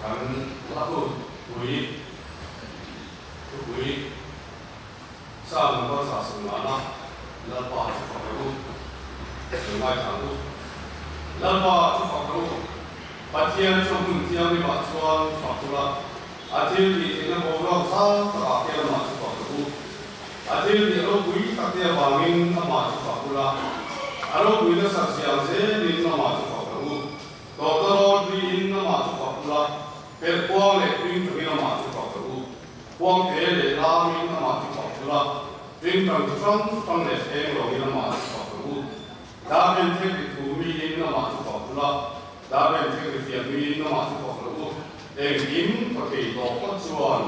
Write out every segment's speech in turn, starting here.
กันละตุปุ๋ยสร้างมันก็สะสมมาแล้วป่าจะฝังลูกถึงไม่ทางลูกแล้วป่าจะฝังลูกปัจเจียนชมเที่ยวในป่าชวนฝังตุลาอาทิตย์ที่นั่งโบราณข้าตระเกียบมาจะฝังลูกอาทิตย์ที่เราปุ๋ยตักเตียบวางินมาจะฝังตุลาเราปุ๋ยนั้นสักเสียงเสียดินมาจะฝังลูกตัวตลอดดินมาจะฝังตุลาเป็นพวงเล็กวิ่งถึงมาจะฝังลูกพวงเอ๋เล็กลามินมาจะฝังตุลาวิ่งทางช่องเล็กเองเรามีมาจะฝังลูกดาเป็นเทคนิคภูมิดินมาจะฝังตุลาดาเป็นเทคนิคเฟียนมีนมาจะฝังลูกเองยิ้มปกติต่อปัจจุบัน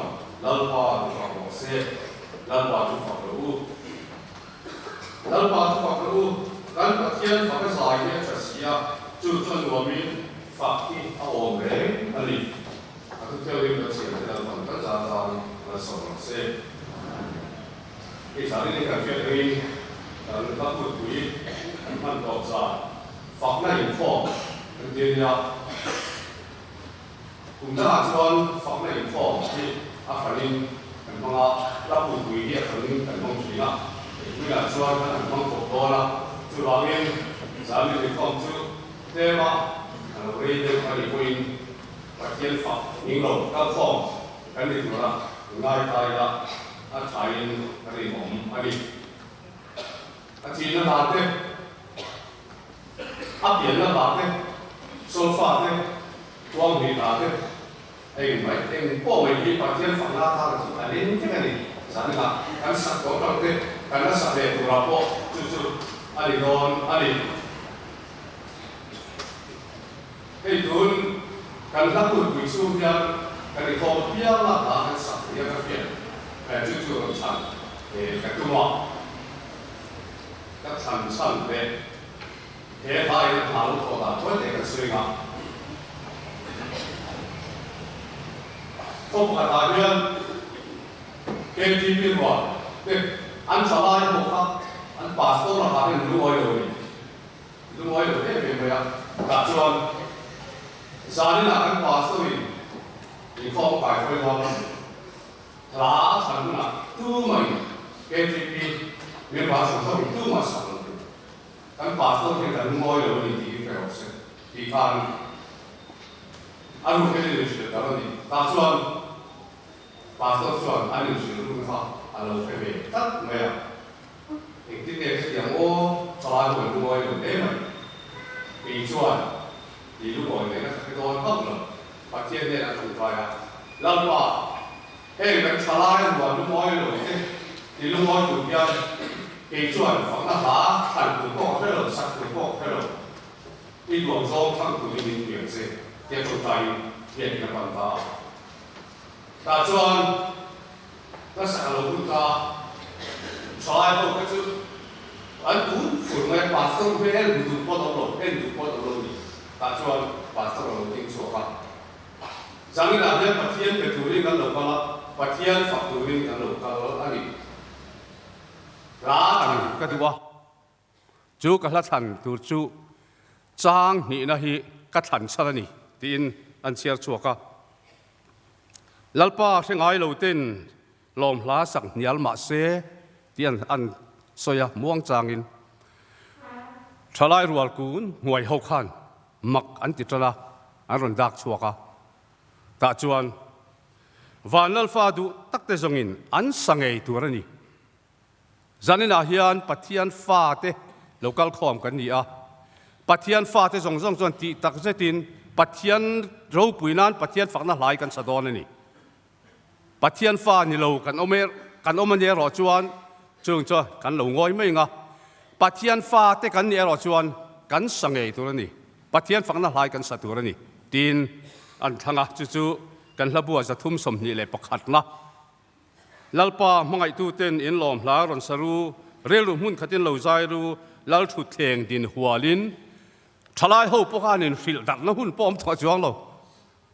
ลัลปาจะฝังเสียลัลปาจะฝังลูกลัลปาจะฝังลูกการปฏิญาณฝังสายเนี่ยจะเสียจุดจนว่ามีฝักที่เอาออกเลยอันนี้ทุกเที่ยวเรื่องเสียแต่ละคนก็จะทำมาส่งเสียอีกสายนี้การเชื่อเรื่องการรับพูดคุยมันตอบจากฝักในฟองเดียวคุณจะหาชวนฝักในฟองที่อาคารินเป็นมังรับพูดคุยที่อาคารินเป็นมังชีนะคุณอยากชวนเป็นมังกบตัวนะจุดว่าเองสามีเป็นคนจุดเทมาเรียนเรื่องอะไรคุยปัจเจียนฝักยิงหลงก้าวฟองกันดีตัวละง่ายตายละอาชายอะไรผมอันนี้อาชีพนั่นบาดเจ็บอาเปลี่ยนนั่นบาดเจ็บโซฟาเจ็บวางหีบาดเจ็บเองไม่เองพวกไม่ดีปัจเจียนฝังลาทางสุดอันนี้ที่ไหนสารละการสักตัวเราเจ็บการรักษาเด็กตัวเราพวกจุดอันนี้โดนอันนี้ไอ้ทุนการรับผู้ผู้สู้ยังการขอเพียงละการสักยังเพียงแต่จุดเราฉันแต่ตัว các thành sản về thế phải thảo của ta có thể cái suy ngẫm không phải đại nhân cái gì biết rồi anh trả lại một phát anh passport là phải lưu ngồi rồi thế về vậy cả chuan gia đình là anh passport thì không phải phải lo lá thành là tu mình cái gì miền Bắc sản xuất itu masalah. Kan pastor kita ngoi lo ni di proses. Di kan, anu kita ni sudah tahu ni. Pastor tuan, anu sudah lupa, anu kita tak maya. Ikut dia yang salah buat ngoi lo deh mai. Di tuan, di luar ni kan kita orang tak lo. Pasien dia nak tunjuk lalu kan salah buat ngoi lo ni. Di luar tu dia kỳ chuẩn phóng là lá thành từ bộ thế rồi sạch từ bộ thế rồi đi luồng gió thăng từ mình biển gì tiếp tục tay hiện là bằng ta ta chuẩn ta sẽ là chúng ta sai không cái chứ anh cũng phụ người bà sông với em được bao lâu đi ta chuẩn bà sông là tiếng số khác rằng là nhân bát thiên về thủ lĩnh ăn lẩu cao bát thiên phật thủ lĩnh ăn lẩu cao anh đi ra cái thứ chú cái là thành tu chú trang nhị na hi cái thành sao nè tin anh chia chùa cả lalpa sẽ ngay đầu tiên lom lá sẵn nhal mạ xe tiền anh soya muang changin trả lại ruột cuốn ngoài hậu khan mặc anh tít ra anh run đặc chùa cả ta chuan và lalpa du tắc tê zongin anh sang ngày tu ra nè zanin ahian pathian fa te local khom kan ni a pathian fa te zong zong chuan ti tak zetin pathian ro puinan pathian fakna hlai kan sadon ani pathian fa ni lo kan omani ro chuan chung cho kan lo ngoi mai nga pathian fa te kan ni ro chuan kan sangei tur ani pathian fakna hlai kan sa tur ani tin an thanga chu chu kan hlabua za thum som ni le pakhat na lalpa mangai tu ten in lom hla ron saru relu mun khatin lo zai ru lal thu theng din hualin thalai ho pokanin fil dak na hun pom tho chuang lo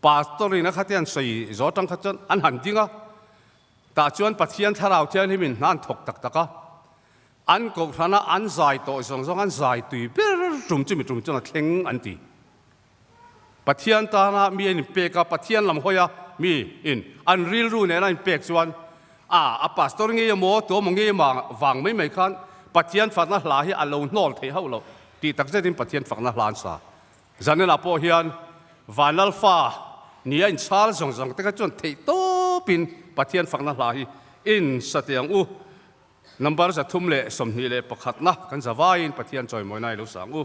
pastorin na khatian sei zo tang khat an han dinga ta chuan pathian tharau thian himin nan thok tak taka an ko thana an zai to zong zong an zai tui ber tum chumi tum chuna thleng an ti pathian ta na mi in pe ka pathian lam hoya mi in unreal ru ne na in pek chuan a pastor nge mo to mo nge ma wang mai khan pathian fa na hla hi alo nol thei ho lo ti tak zetin pathian fa na hlan sa zanela po hian vanal fa nia in chal zong te ka chon thei to pin pathian fa na hla hi in satyang u number za thum le som ni le pakhat na kan zawain pathian choi moi nai lo sang u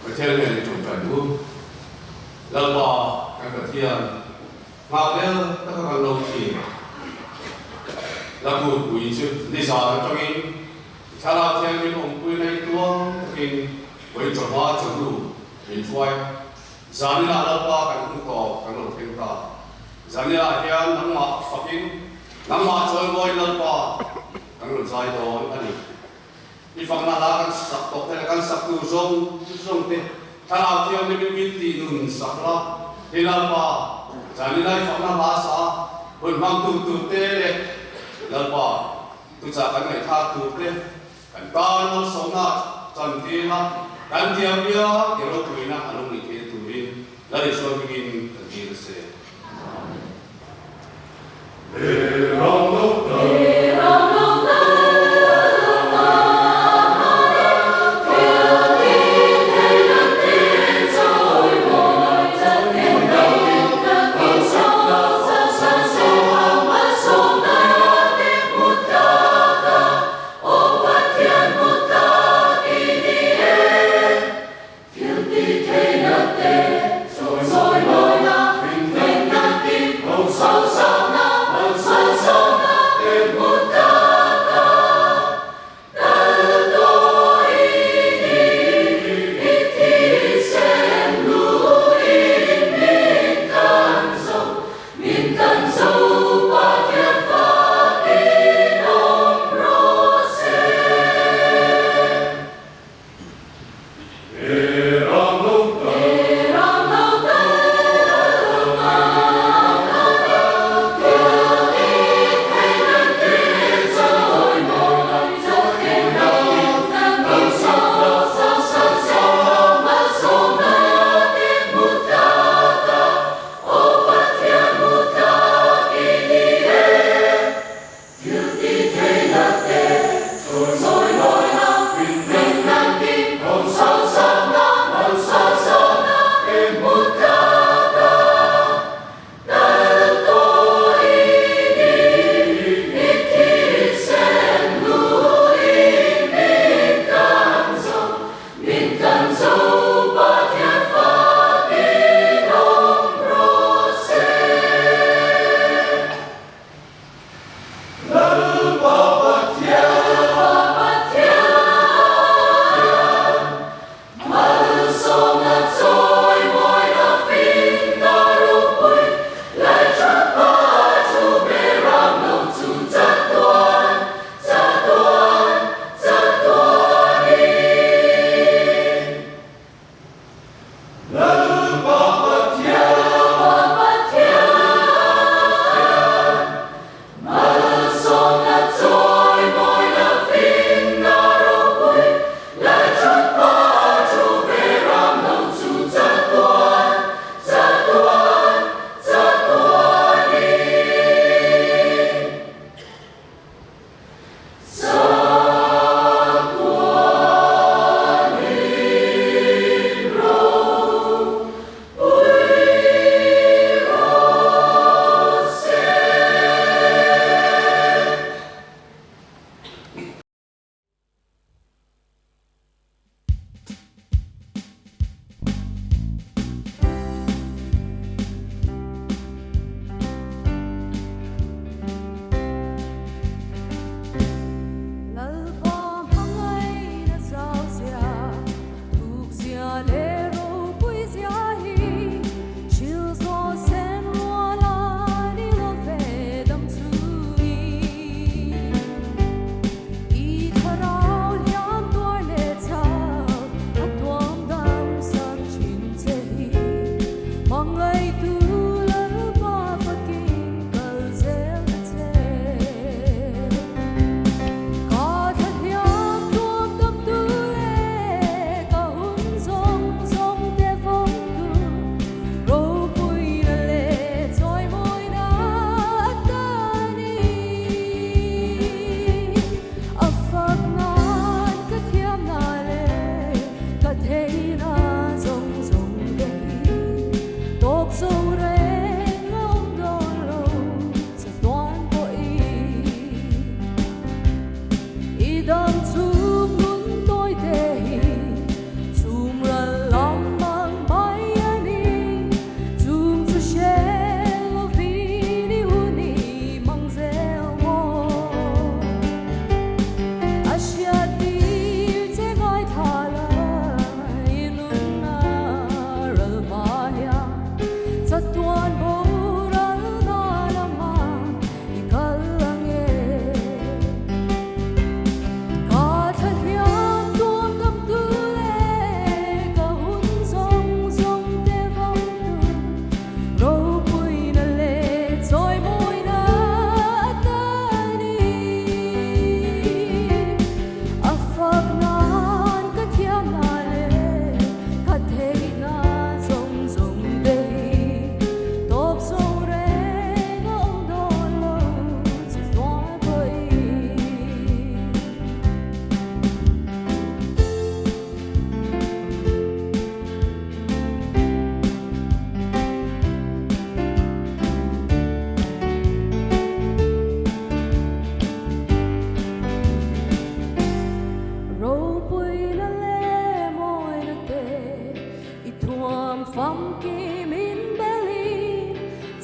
cái theo này trồng trọt luôn lần bò cái thiên ngào đeo tất cả các lâu thì là một buổi chiều đi giờ cho mình cha la theo mình ông buổi này tua mình với chỗ hoa chỗ đủ mình vui giờ này là lần bò cái cũng to cái lâu thêm ta giờ này là hiện nắng mát fucking nắng mát chơi ngồi lần bò cái lâu dài đó anh đi đi phăng na la kan sak tok te kan sak tu zong te thana thiam ni min ti nun sak la hilal pa jani lai phăng na la sa bun mang tu te le lal pa tu cha kan ngai tha tu te kan ta no so na chan ti na kan thiam bia ke ro tu na alung ni ke tu rin la ri so begin kan ti se Rồi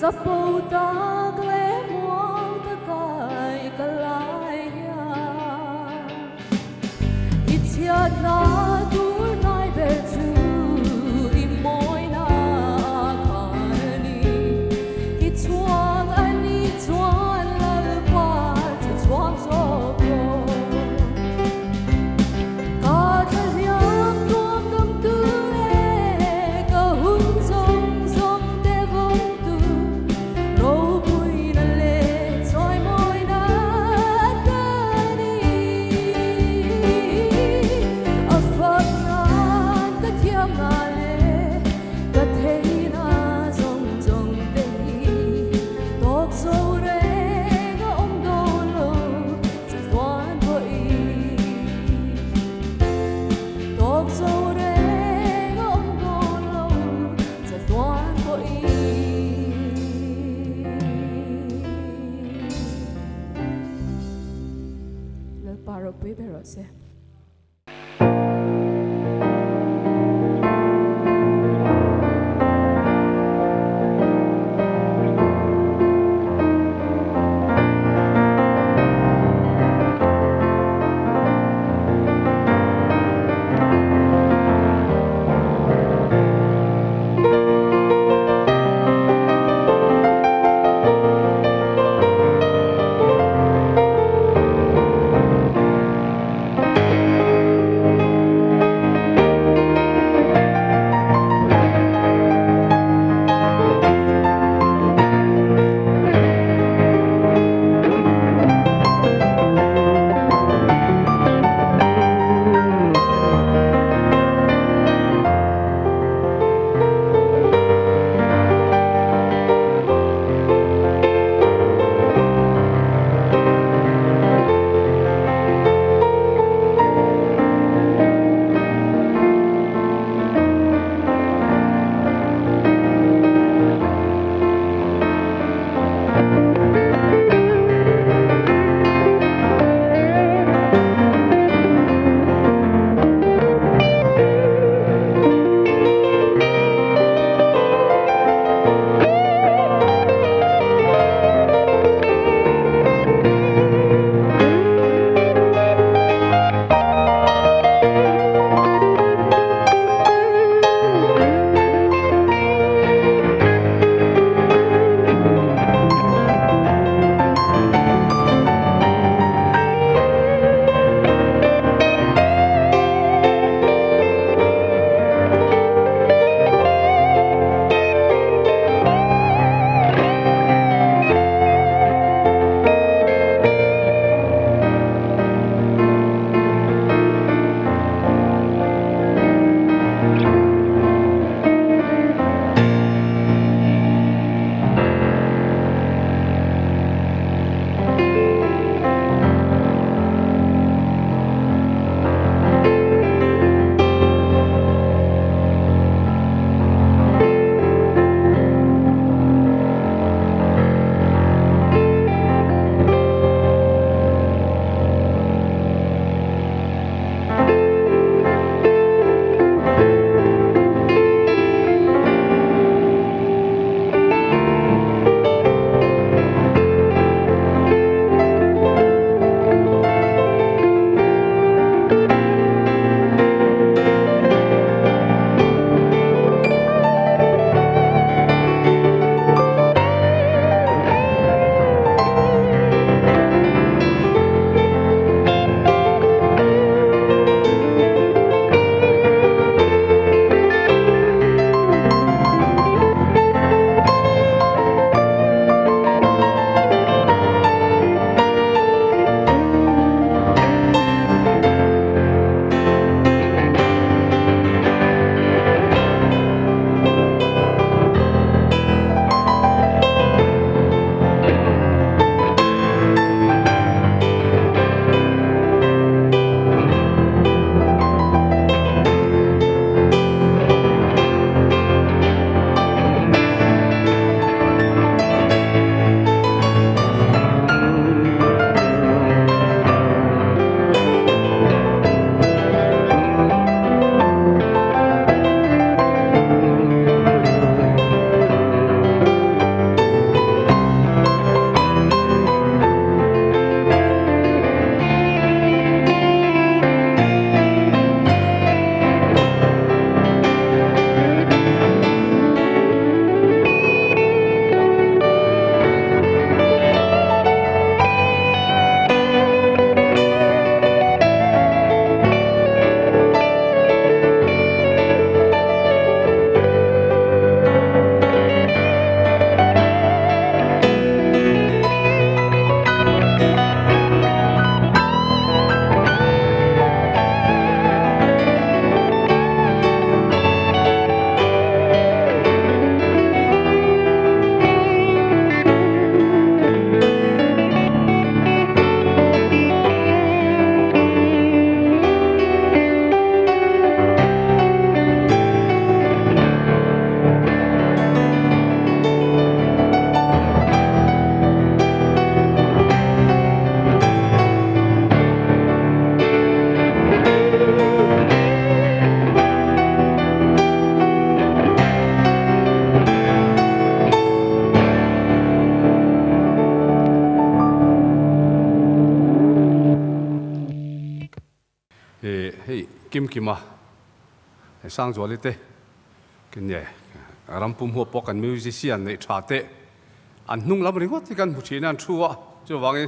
sa po ta gle muang ta kai kalaya itia na dur nai ber chu i moi na kani ki chuang ani chuan lal pa chu chuang zo ko ka thaliam tuam dam tu le ka hun zong zong te vong tu ro pui na le choi moi na ta ni a phật na ta thiam na le ta thei na zong zong te tok zo re ga om do lo sa toan bo i tok zo re ga om do lo sa toan bo i lal paro pe pero se ki ma sang zo le te kin ye ram pum ho pok kan musician nei tha te an hnung lam ring wat kan hu thina an thuwa chu wangi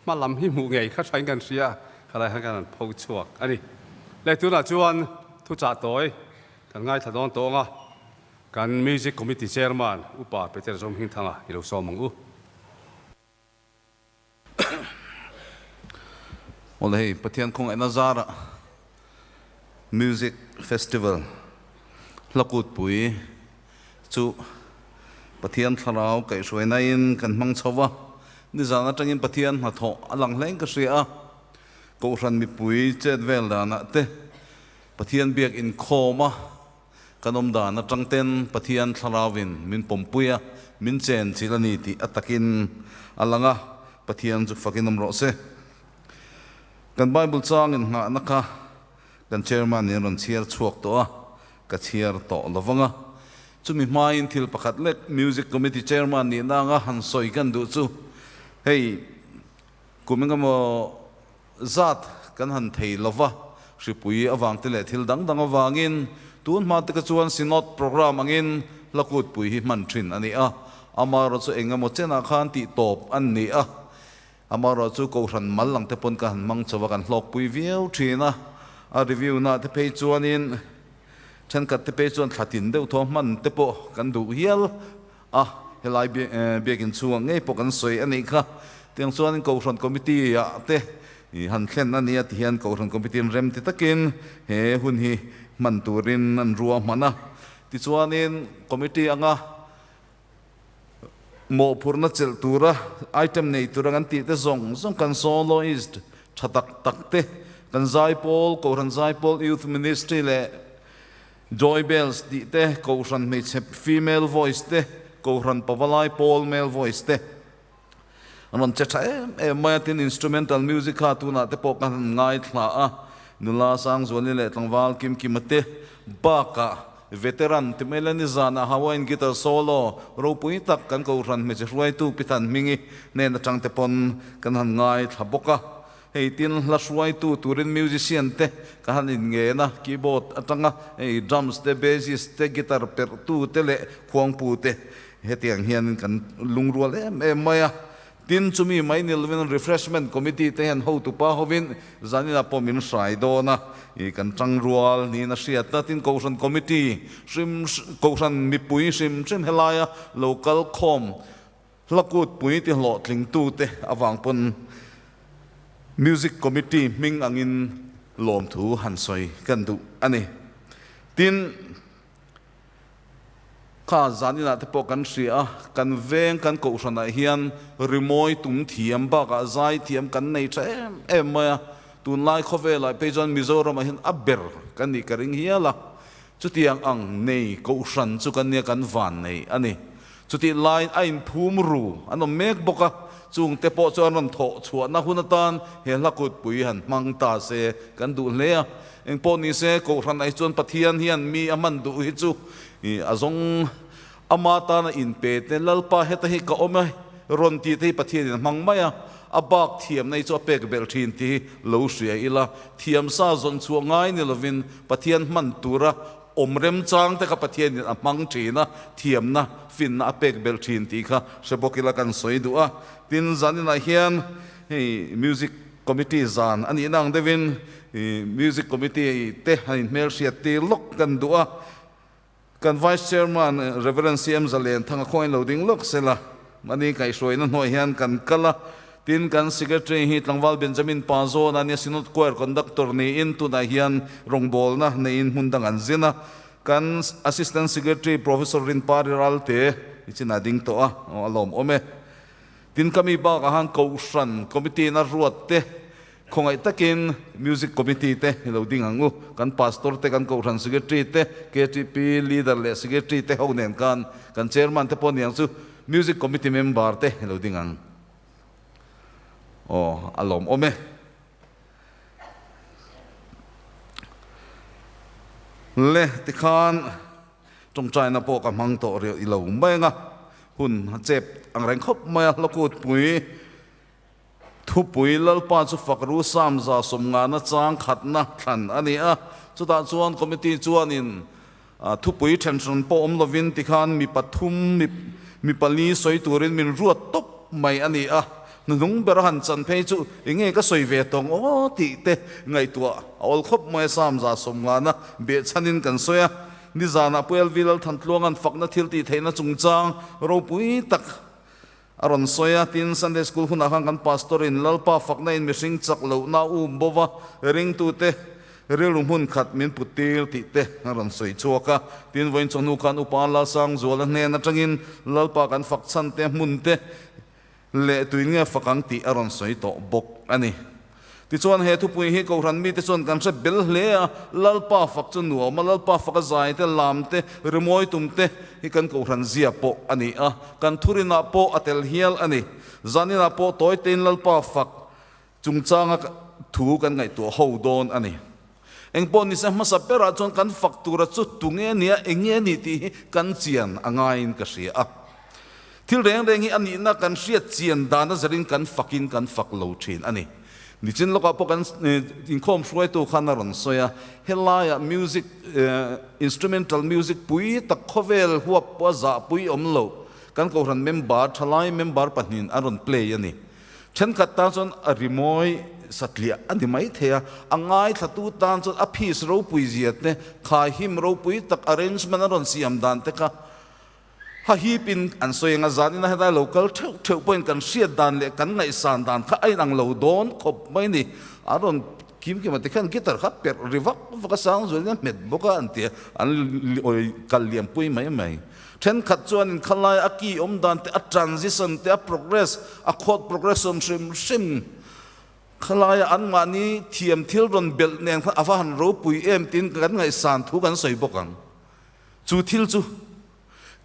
ma lam hi mu ngei kha thain kan sia khala ha kan phau chuak ani le tu na chuan thu cha toy kan ngai thadon to nga kan music committee chairman upa peter zom hing thanga ilo so mangu Well, hey, Pathian Kong Enazara Music Festival Lakut Pui Chu Pathian Tharau Kai Suenain Kan Mang Chawa Nizana Tangin Pathian Hatho Alang Leng Kasria Ko Ran Mi Pui Chet Veldana Te Pathian Biak in Koma Kanom Dana Tangten Pathian Tharawin Min Pompuya Min Chen Chilaniti Atakin Alanga Pathian Chu Fakinam Rose Kan Bible Chang in nga naka kan chairman ni ron chiar chuak to a ka chiar to lovanga chumi main thil pakhat let music committee chairman ni na nga han soi kan du chu hey kuminga mo zat kan han thei lova ripui awang te le thil dang dang awangin tun ma te ka chuan sinod program angin lakut pui hi man thin ani a amaro chu engamo chena khan ti top an ni a amaro chu ko ran mal lang te pon kan mang chawa kan hlok pui viau thina a review na te pe chuan in chen kat te pe chuan thatin deuh tho man te po kan du hial a helai biakin chuang ngei po kan soi ani kha tiang chuan in ko ran committee ya te i han thlen ani a hian ko ran committee rem ti takin he hun hi man turin an ruwa mana ti chuan in committee anga mo purna chel tura item nei tura kan ti te zong kan soloist thatak takte kan zaipol ko ran zaipol youth ministry le joy bells ti te ko ran me female voice te ko ran pawalai pol male voice te anon chacha mayatin instrumental music ha tuna te po kan ngai thla a nula sang zoni le tlangwal kim kimate baka veteran timelani zana hawain guitar solo ro pui tak kan ko ran me ruai tu pitan mingi ne na chang te pon kan han ngai thaboka hei tin la ruai tu turin musician te ka han in nge na keyboard atanga ei drums te bass te guitar per tu te le khwang pu te hetiang hian kan lungrual maya tin chumi mai nilwin refreshment committee te han ho tu pa hovin zanina pomin sai do na i kan changrual ni na sia ta tin kosan committee sim kosan mi pui sim helaya local com lakut pui ti lo tling tu te awang pon music committee ming angin lom thu han soi kan du ani tin kha zanina te po kan sia kan veng kan ko sana hian rimoi tum thiam ba ka zai thiam kan nei cha ma tun lai khove lai pejon mizoram hin aber kan ni karing hiala chutiang ang nei ko san chu kan ne kan van nei ani chuti line ain phum ru ano mek boka chung te po chu an tho chua na hunatan he lakut pui han mang ta se kan du le eng po ni se ko ran ai chon pathian hian mi aman du hi chu i azong amata na in pe te lalpa heta hi ka omai ron ti te pathian mang maya abak thiam nei chu pek bel thin ti lo sia ila thiam sa zon chuangai ni lovin pathian man tura omrem chang te ka pathian a mang thina thiam na fin na pek bel thin ti kha sebokila kan soidu a tin zanina hian hei music committee zan ani nang devin music committee te hain mel sia ti lok kan du'a kan vice chairman reverend cm zalen thanga coin loading lok sela mani kai soina noi hian kan kala tin kan secretary hi tlangwal benjamin pazo na ni sinod choir conductor ni in tu na hian rongbol na nei in hundang an zina kan assistant secretary professor rin pariral te ichina ding to a alom ome tin kami ba ka han kousan committee na ruat te khongai takin music committee te loading angu kan pastor te kan kousan secretary te ktp leader le secretary te honen kan chairman te pon yang chu music committee member te loading ang alom ome le tikhan trong trai na po ka mang to ri ilo mai nga hun chep ang reng khop mai lakut pui ทุปุยลลปาจุฟักรู้สามจ่าสมงานนะจางขัดนะทันอันนี้จุดตาจวนคอมมิตี้จวนอินทุปุยเทนชันปอมลวินติขันมีปฐุมมีปลีสวยตัวรินมีรวดตบไม่อันนี้นุ่งเบรหันจันเพยจุยังไงก็สวยเวทงโอ้ติเตไงตัวเอาครบไม่สามจ่าสมงานนะเบียดชันินกันสวยนิจานะปุยลวิลทันทลวงกันฝักนะทิลตีเทนะจุงจางเราปุยตักอรอนสวยตินซันเดย์สคูลหุ่นอาหารกันพาสตอรินลลปาฝักในมิสิงจักเหล่านาอูมบวะริงตูเตเรื่องลุ่มหุ่นขัดมินปุติลติเตอรอนสวยชัวกะตินวันจนุกันอุปาลาสังจวลเนนจังอินลลปากันฝักสันเตมุนเตเละตุยเงี้ยฝักอังติอรอนสวยโตบกอันนี้ที่ส่วนเหตุปุยให้เขารันมีที่ส่วนกันเสเบลเล่ลลปาฝักจนัวมาลลปาฝักใจเตลามเตรมอยตุมเตให้กันเขารันเสียโปอันนี้กันทุรินาโปอัตเอลเฮียลอันนี้จานินาโปตัวเต็นลลปาฝักจุงจางถูกันไงตัวหูโดนอันนี้เองปนนี่เสมาสับเปราจนกันฝักตัวจุดตุงเงี้ยเองเงี้ยนี่ที่กันเจียนอ่างไงก็เสียที่เรื่องนี้อันนี้นักกันเสียเจียนดานะจะรินกันฝักินกันฝักโลชินอันนี้นี่จินลูกพวกกันอินคอมช่วยตัวขันนรันสอยเฮลายมิวสิกอินสตูเมนทัลมิวสิกปุยตักโคเวลหัวปัวจ่าปุยอมโลกันก็รันเมมเบอร์ทลายเมมเบอร์ปันนินอารอนเพลย์นี่ฉันขัดตาจนอริมอยสัตเลียอันนี้ไม่เทียอังไงทัดตูตาจนอภิสรูปุยเจียดเนี่ยข้าหิมรูปุยตัก arrangement อารอนเสียมดานเตะค่ะha hi pin an soi nga zani na heda local theu point kan sia dan le kan ngai san dan kha ai nang lo don khop mai ni aron kim ki mate khan gitar kha per rivak vaka sang zol na met boka anti an kaliam pui mai then khat chuan in khalai aki om dan te a transition te a progress a khot progress sim khalai an mani thiam thil ron bel nen kha awan ro pui em tin kan ngai san thu kan soi bokang chu thil chu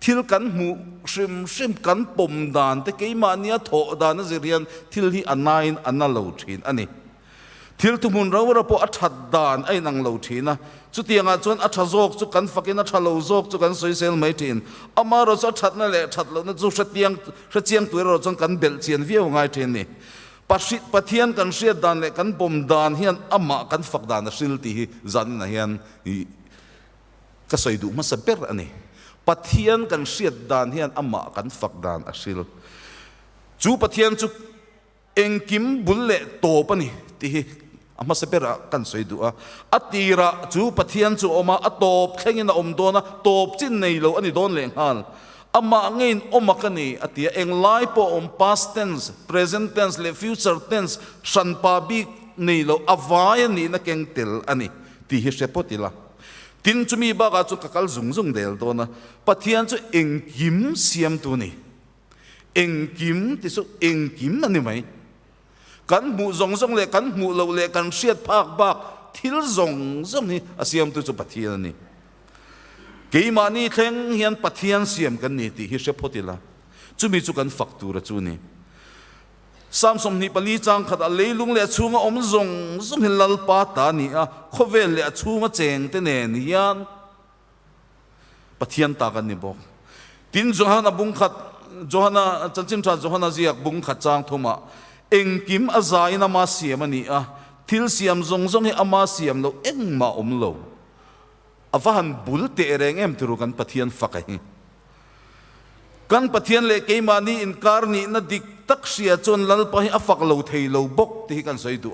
thil kan mu sim kan pom dan te keima nia tho dan zirian thil hi anain analo thin ani thil tumun rawra po athat dan ai nang lo thina chu tianga chuan atha jok chu kan fakina thalo jok chu kan soisel mai thin amaro chu that na le that lo na chu chiang tu ro chon kan bel chian viau ngai thin ni pasit pathian kan sia dan le kan pom dan hian ama kan fak dan na sil ti zan na hian ka soidu ma saber ani pathian kan siat dan hian ama kan fak dan asil chu pathian chu engkim bulle to pani ti ama sepera kan soidu atira chu pathian chu oma atop thlengina omdona top chin nei lo ani don leng hal ama ngain oma kani atia eng lai po past tense present tense le future tense san pa bi nei lo avai ni na keng tel ani ti hi sepotila tin chumi ba ga chu kakal zung del to na pathian chu engkim siam tu ni engkim ti su engkim ani mai kan mu zong le kan mu lo le kan siat phak bak thil zong ni asiam tu chu pathian ni keimani thleng hian pathian siam kan ni ti hi sepotila chumi chu kan faktura chu ni samsom ni pali chang khat a leilung le chunga om zong hin lal pa ta ni khovel le chunga cheng te ne ni yan pathian ta kan ni bok tin johana bung khat johana chanchim tha johana ziak bung khat chang thuma engkim azai na ma siam ani thil siam zong hi ama siam lo engma om lo avan bul te reng em turu kan pathian fakai kan pathian le keimani inkar ni na dik taksia chon lalpa hi afak lo thei lo bok ti kan soi du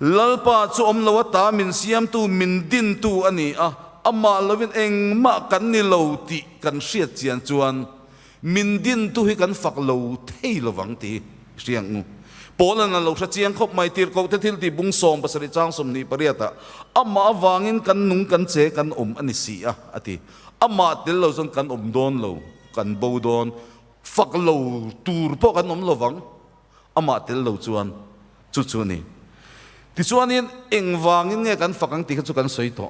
lalpa chu om lo ta min siam tu min din tu ani ama lovin eng ma kan ni lo ti kan siat chian chuan min din tu hi kan fak lo thei lo wang ti siang nu polan lo sa chiang khop mai tir ko te thil ti bung som pasari chang som ni pariata ama wangin kan nung kan che kan ani si ati ama tel lo zon kan don lo kan bo don fak lo tur po kan lo wang ama tel lo chuan chu ni ti chuanin eng wangin nge kan fakang ti chu kan soi to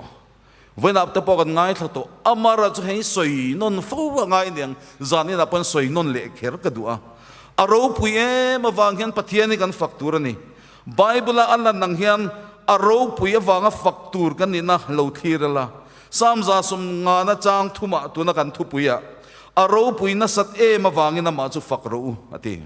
when up to po kan ngai thla to amara chu hei soi non fo ngai niang zani na pon soi non le kher ka du aro puye ma wanghian pathiani kan faktur ni bible an nang hian aro puye wanga faktur kan ni na lo thirala samza sum nga na chang thuma tu na kan thu puya aro puina sat ma wangin ma chu fakro ati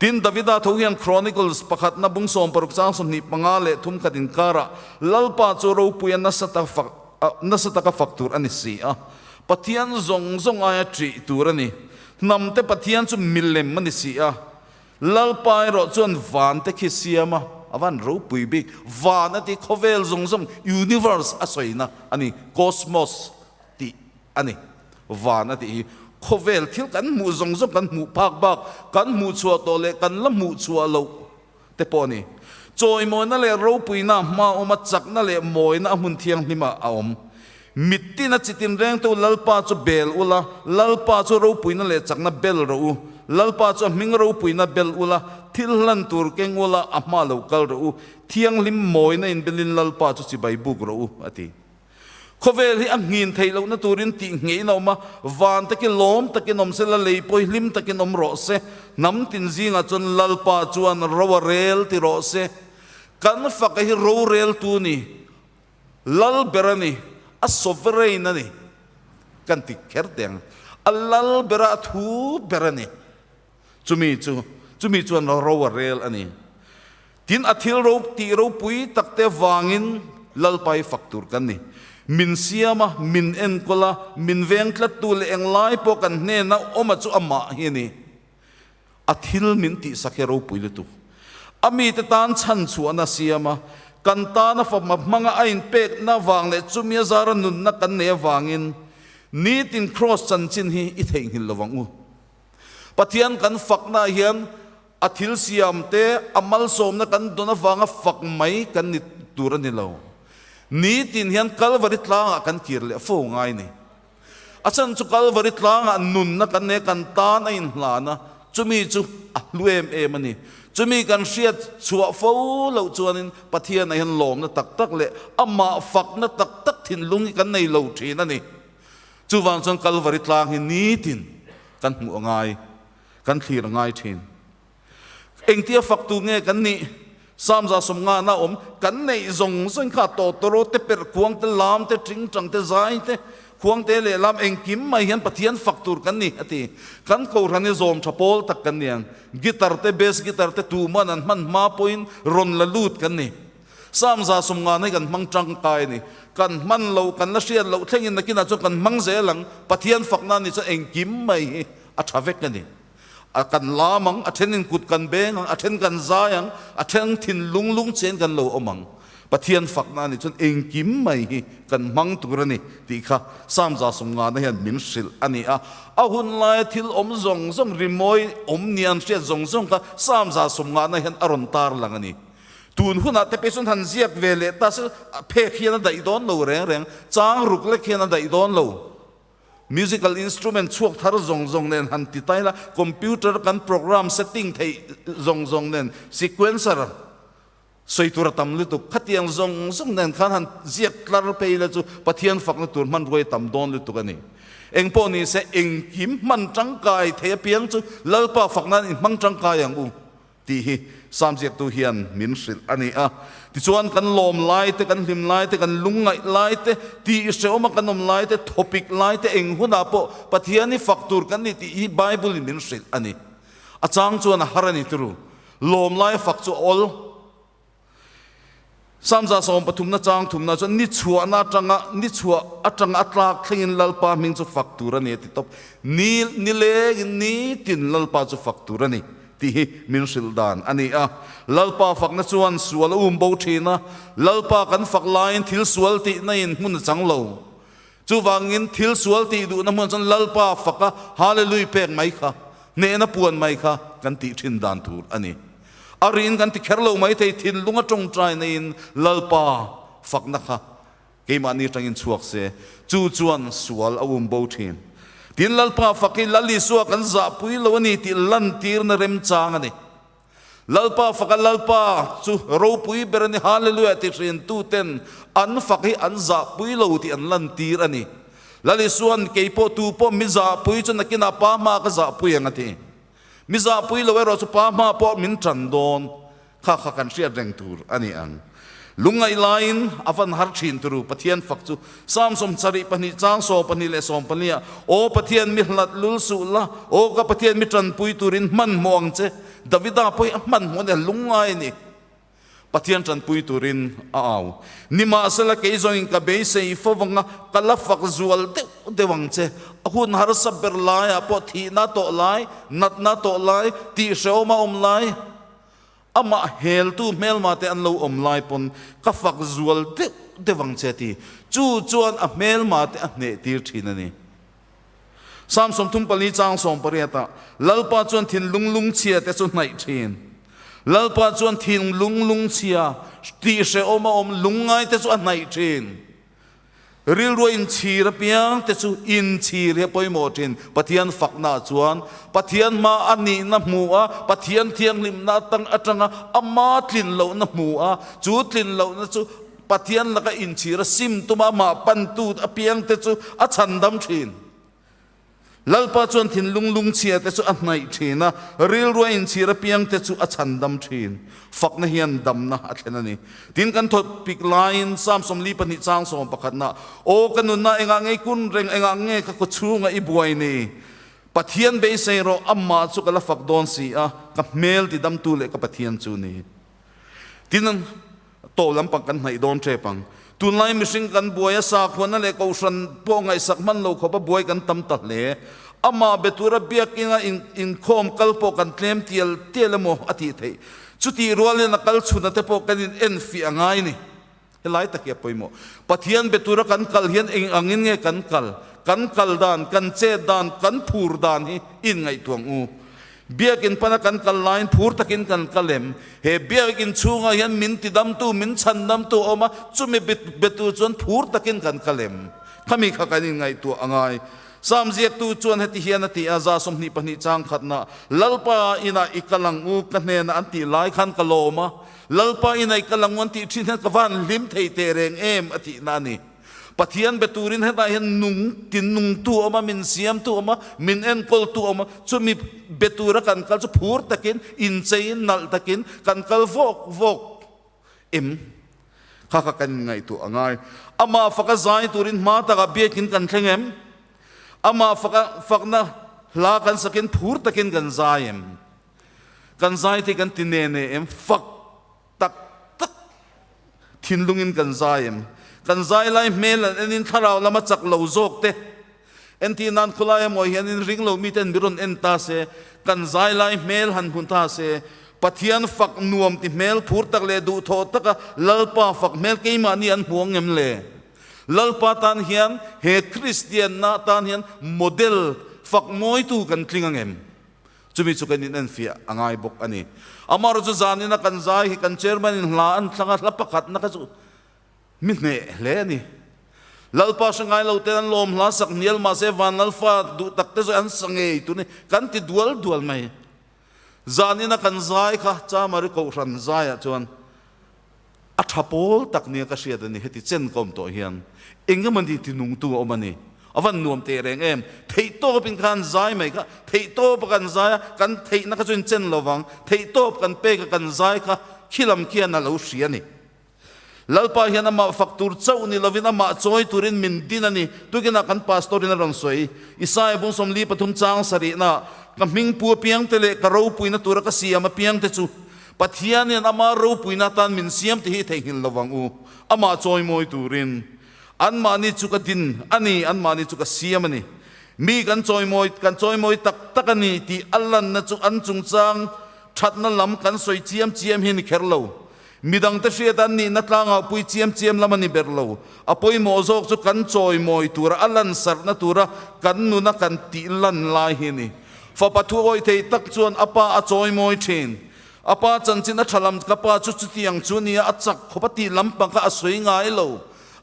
tin Davida thohian Chronicles pakhat na bung som paruk chang som ni pangale thum kadin kara lalpa chu ro puyan na sata ka faktur ani si a pathian zong aya tri turani namte pathian chu millem mani si a lalpa ro chuan van te khisiama avan ro pui big van ati khovel zong universe asoina ani cosmos ti ani van ati khovel thil kan mu zong kan mu pak bak kan mu chua to le kan la mu chua lo te poni choi mo na le ro pui na ma oma chak na le moi na mun thiang hima aom mitti na chitin reng to lalpa chu bel ula lalpa chu ro pui na le chak na bel ro lalpa chu ming ro pui na bel ula thil lan tur keng ula ama lo kal ro thiang lim moi na in belin lalpa chu chi bai buk ro ati khovel hi angin theilo na turin ti ngei no ma van ta ki lom ta ki nom se la lei poi lim ta ki nom ro se nam tin zinga chon lalpa chuan rowarel ti ro se kan fa ka hi ro rel tu ni lal berani a sovereign ani kan ti kerdeng a lal bera thu berani chumi chuan rowarel ani tin athil ro ti ro pui takte wangin lalpai faktur kan ni min siama min enkola min vengtlat tu le englai po kan ne na oma chu ama hi ni athil min ti sakero puile tu ami te tan chan chu ana siama kan ta na fa manga ain pek na wang le chumia zara nun na kan ne wangin ni tin cross chan chin hi I theing hil lawang u pathian kan fakna hian athil siam te amal som na kan dona wanga fak mai kan ni turan ni lo ni tin hian Calvary tlang kan kirle fo ngai ni achan chu Calvary tlang nun na kan ne kan ta na in hlana chumi chu luem mani chumi kan riat chua fo lo chuanin pathian a hian lom na tak le ama fak na tak thin lungi kan nei lo thin ani chu wang chon Calvary tlang hi ni tin kan mu ngai kan thlir ngai thin engtia fak tu nge kan ni samza somnga na kan nei zong kha to te per kuang te lam te tring chang te zai te kuang te le lam engkim mai hian pathian faktur kan ni ati kan ko rani zom thapol tak kan niang guitar te bass guitar te tu man an man ma point ron la lut kan ni samza somnga nei kan mang chang kai ni kan man lo kan la sian lo thlengin nakina chu kan mang zelang pathian fakna ni cha engkim mai a thavek kan ni akan lamang athenin kut kan beng athen kan zayang athen thin lung chen kan lo omang pathian fakna ni chon engkim mai hi kan mang turani ti kha samza somnga na hian min sil ani a ahun lai thil zong rimoi nian sia zong ka samza somnga na hian aron tar lang ani tun huna te pesun han ziak vele tas phe khian da idon lo reng chang ruk le khian da idon lo musical instrument chuak thar zong nen han ti taila computer kan program setting thei zong nen sequencer soitura tam lu tu khatiang zong nen khan han ziak tlar peila chu pathian fakna tur man roi tam don lu tu kani engpo ni se engkim man tangkai the piang chu lalpa fakna in mang tangkai ang u ti hi samjek tu hian min sil ani a ti chuan kan lom lai te kan hlim lai te kan lungai lai te ti seoma kan nom lai te topic lai te eng huna po pathiani faktur kan ni ti bible min sil ani achang chuan harani turu lom lai fak chu ol samza som pathum na chang thum na chuan ni chua na atanga atlak thlengin lalpa ming chu faktur ani ti top ni le ni tin lalpa chu faktur ani ti min sil dan ani a lalpa fakna chuan sual bo thina lalpa kan fak lain thil sual ti na in mun changlo chu wangin thil sual ti du na mun chan lalpa faka hallelujah pek mai kha ne na puan mai kha kan ti thin dan tur ani arin kan ti kherlo mai thei thin lunga tong trai na in lalpa fakna kha keimani tangin chuak se chu chuan sual bo thin tin lalpa fakil lali suwa kan za pui lo ni ti lan tir na rem chang ani lalpa fakal lalpa chu ro pui berani hallelujah ti rin tu ten an fakhi an za pui lo ti an lan tir ani lali suan ke po tu po mi za pui chu nakina pa ma ka za pui angati mi za pui lo ro chu pa ma po min tran don kha kan ria reng tur ani ang lungai lain avan har thin turu pathian fakchu samsom chari pani chang so pani le som pania o pathian mi hlat lul su la o ka pathian mi tran pui turin man mong che Davida poi man mo ne lungai ni pathian tran pui turin au ni ma sala ke zo in ka be se fo wanga kala fak zual de wang che hun har saber lai a po thi na to lai nat na to lai ti sho ma lai ama hel tu mel ma te an lo lai pon ka fak zual de wang che ti chu chuan a mel ma te a ne tir thina ni Samsom thum pali chang som pariata lalpa chuan thin lung chia te chu nai thin lalpa chuan thin lung chia ti se om lungai te chu nai thin ril ro in chira piang te chu in chir he poi mo thin pathian fakna chuan pathian ma ani na hmuwa pathian thiang lim na tang atanga ama tlin lo na hmuwa chu tlin lo na chu pathian laka in chira sim tuma ma pan tu apiang te chu a chandam thin lalpa chuan thin lung chia te chu a hnai thina ril ro in chira piang te chu a chandam thin fakna hian damna a thena ni tin kan thot pik line Samsom li pani chang som pakhatna o kanun na enga ngei kun reng enga nge ka ko chunga i buai ni pathian be sei ro amma chu kala fak don si a ka mel ti dam tu le ka pathian chu ni tinan to lam pang kan hnai don tre pang tunlai mishing kan buaya sa khona le ko san po ngai sakman lo kho pa buai kan tam ta le ama betura biakinga in khom kalpo kan tlem tiel mo ati thei chuti ruale na kal chuna te po kan en fi angai ni helai takia poimo pathian betura kan kal hian eng angin nge kan kal dan kan che dan kan phur dan hi in ngai tuang u biakin pana kan kal line phur takin kan kalem he biakin chunga hian min tidam tu min chandam tu oma chumi betu chon phur takin kan kalem khami kha kanin ngai tu angai samziak tu chuan heti hian ati aza somni pani chang khatna lalpa ina ikalang u kanne na anti lai khan kaloma lalpa ina ikalang anti thin ka van lim thei te reng em ati nani pathian beturin heta hian nung tu oma min siam tu oma min en kol tu oma chumi betura kan kal chu phur takin in chein nal takin kan kal vok em kha kan ngai tu angai ama faka zai turin ma ta ga bekin kan thlengem ama fakna la kan sakin phur takin kan zai te kan tinene em fak tak thinlungin kan zai lai mel enin tharau lama chak lo zok te enti nan khulai mo hian in ring lo miten biron enta se kan zai lai mel han hun ta se pathian fak nuam ti mel phur tak le du tho taka lalpa fak mel ke mani an huang em le lalpa tan hian he Christian na tan hian model fak moi tu kan tlingangem chumi chu kan in fia angai bok ani amar chu zanina kan zai hi kan chairman in hla an thlanga hla pakhat na ka chu min ne le ni lalpa sangai lo ten lom hla sak nial ma se van alfa du tak te zo an sange tu ni kan ti dual mai zanina kan zai kha cha mari ko ran zai a chuan a thapol tak ni ka sia ni heti chen kom to hian engaman di tinung tu omani avan nuam te reng em thei to pin khan zai mai ka thei to kan zai kan thei na ka chun chen lowang thei to kan pe ka kan zai ka khilam kian na lo sia ni lalpa hian ama faktur chau ni lovina ma choi turin min dinani tugina kan pastorin ron soi isai bung som li pathum chang sari na ka ming pu piang tele ka ro puina tura ka siam piang te chu pathian ni ama ro puina tan min siam te hi thei hin lowang u ama choi moi turin an mani chu ka din ani an mani chu ka siam ani mi kan choi moi tak ani ti allan na chu an chung chang thatna lam kan soi chiam hin kherlo midang ta sia dan ni natlanga pui chiam lamani berlo apoi mo zok chu kan choi moi tura alan sar na tura kan nu na kan ti lan lai hi ni fa pathu oi thei tak chuan apa a choi moi thin apa chanchin a thalam ka pa chu tiang chu ni a chak khopati lampang ka asoi ngai lo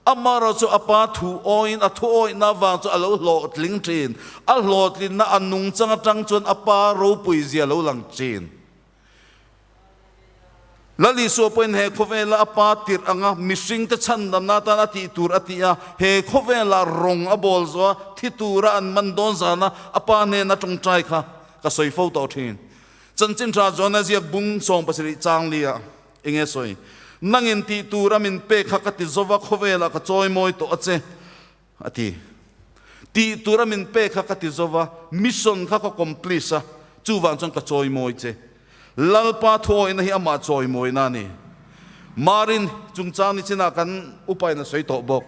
amaro chu apa thu oin a thu oi na wa chu alo lo tling thin a lo tlin na anung changa tang chuan apa ro pui zia lo lang chin lali so point he khovela apa tir anga mishing te chandam na ta ti tur atia he khovela rong a bol zo thi tura an man don zana apa ne na tong trai kha ka soi fo to thin chanchin tra zona ziak bung song pasri chang lia enge soi nangin ti tura min pe kha ka ti zova khovela ka choi moi to ache ati ti tura min pe kha ka ti zova mission kha ko complete sa chu wan chang ka choi moi che lalpa thoi na hi ama choi moi na ni marin chung chang ni china kan upai na soi to bok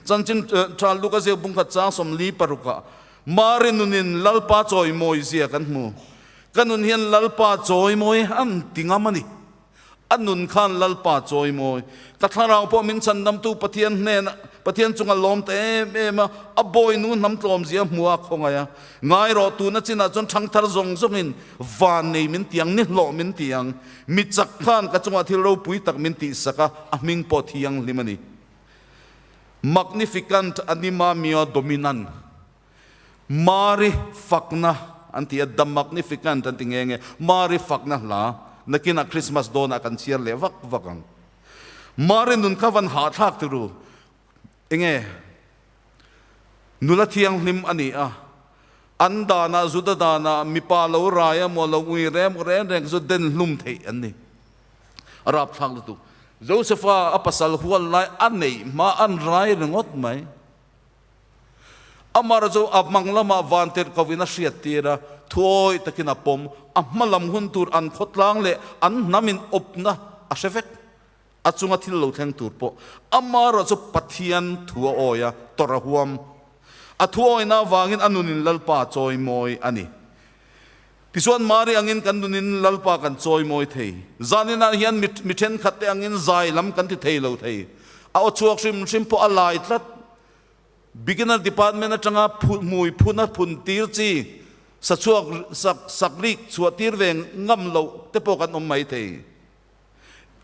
chan chin tra luka je bung kha chang som li paruka marin nunin lalpa choi moi zia kan mu kanun hian lalpa choi moi an tingamani anun khan lalpa choi moi katharang po min chan nam tu pathian hnen pathian chunga lom te em aboi nu nam tlom zia muwa khongaya ngai ro tu na china chon thang thar zong zong in van nei min tiang ni lo min tiang mi chak khan ka chunga thil ro pui tak min ti saka aming po thiang limani magnificent anima mio dominant mari fakna anti the magnificent anti ngenge mari fakna la nakina Christmas dona kan siar le vak vakang mari nun kavan ha thak turu enge nula thiang lim ani a andana zudadana mi pa lo raya mo lo ui rem reng zo den lum thei ani arab thang tu josepha apasal hual lai anei ma an rai rengot mai amara zo abmang lama vanter kawina hriat tira thoi takina pom amalam huntur an khotlang le an namin opna asevek achunga thil lo theng tur po amara zo pathian thua oya torahuam athuoina wangin anunin lalpa choi moi ani tisuan mari angin kanunin lalpa kan choi moi thei zanina hian mithen khatte angin zai lam kan ti thei lo thei a ochuak sim po alai tlat beginner department atanga mui phuna phun tir chi sa chuak sakrik chuatir veng ngam lo te po kan om mai thei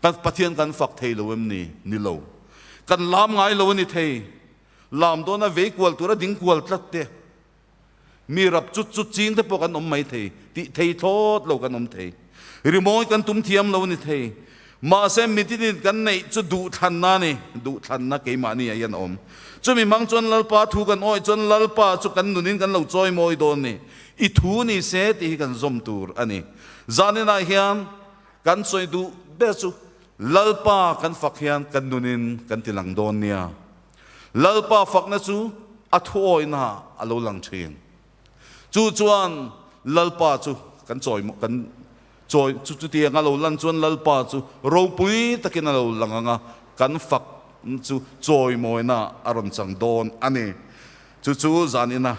kan pathian kan fak thei lo em ni lo kan lam ngai lo ni thei lam do na ve kwal tura ding kwal tlat te mi rap chu ching te po kan om mai thei ti thei thot lo kan om thei rimoi kan tum thiam lo ni thei ma se mitin kan nei chu du than na ke ma ni yan om chu mi mang chon lalpa thu kan oi chon lalpa chu kan nunin kan lo choi moi don ni I thu ni se ti kan zom tur ani zanina hian kan soi du besu lalpa kan fakhian kan nunin kan tilang don nia lalpa fakna chu athoi na alo lang thin chu chuan lalpa chu kan choi kan choi chu ti nga lo lan chuan lalpa chu ro pui takin alo langanga kan fak chu choi moi na aron chang don ani chu zanina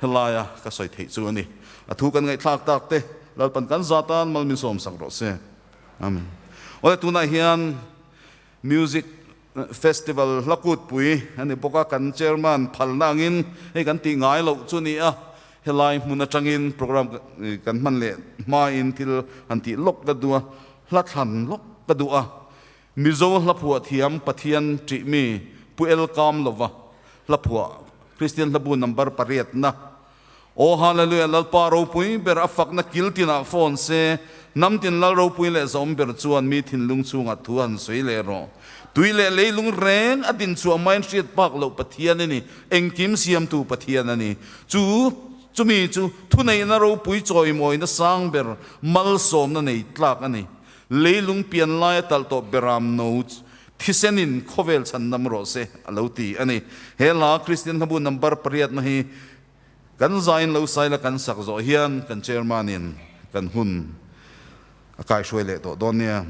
helaya ka soi thei chu ani athu kan ngai thak tak te lalpan kan zatan malmin som sang ro se amen ola tuna hian music festival lakut pui ani boka kan chairman phalnangin he kan ti ngai lo chu ni a helai muna tangin program kan man le ma in til anti lok ka duwa hlathan lok ka duwa mizo lapua thiam pathian ti mi puel kam lova lapua Christian labu number pariat na o hallelujah lalpa ro pui ber afak na kiltina phone se namtin lal ro pui le zom ber chuan mi thin lung chunga thuan soi le ro tuile leilung reng adin chu main street park lo pathian ni engkim siam tu pathian ani chumi chu thunei na ro pui choi moi na sang ber mal som na nei tlak ani leilung pian lai tal to beram no thisenin khovel chan nam ro se aloti ani hela Christian habu number pariat na hi kan zain lo saila kan sakzo hian kan chairman in kan hun akai shwele to donia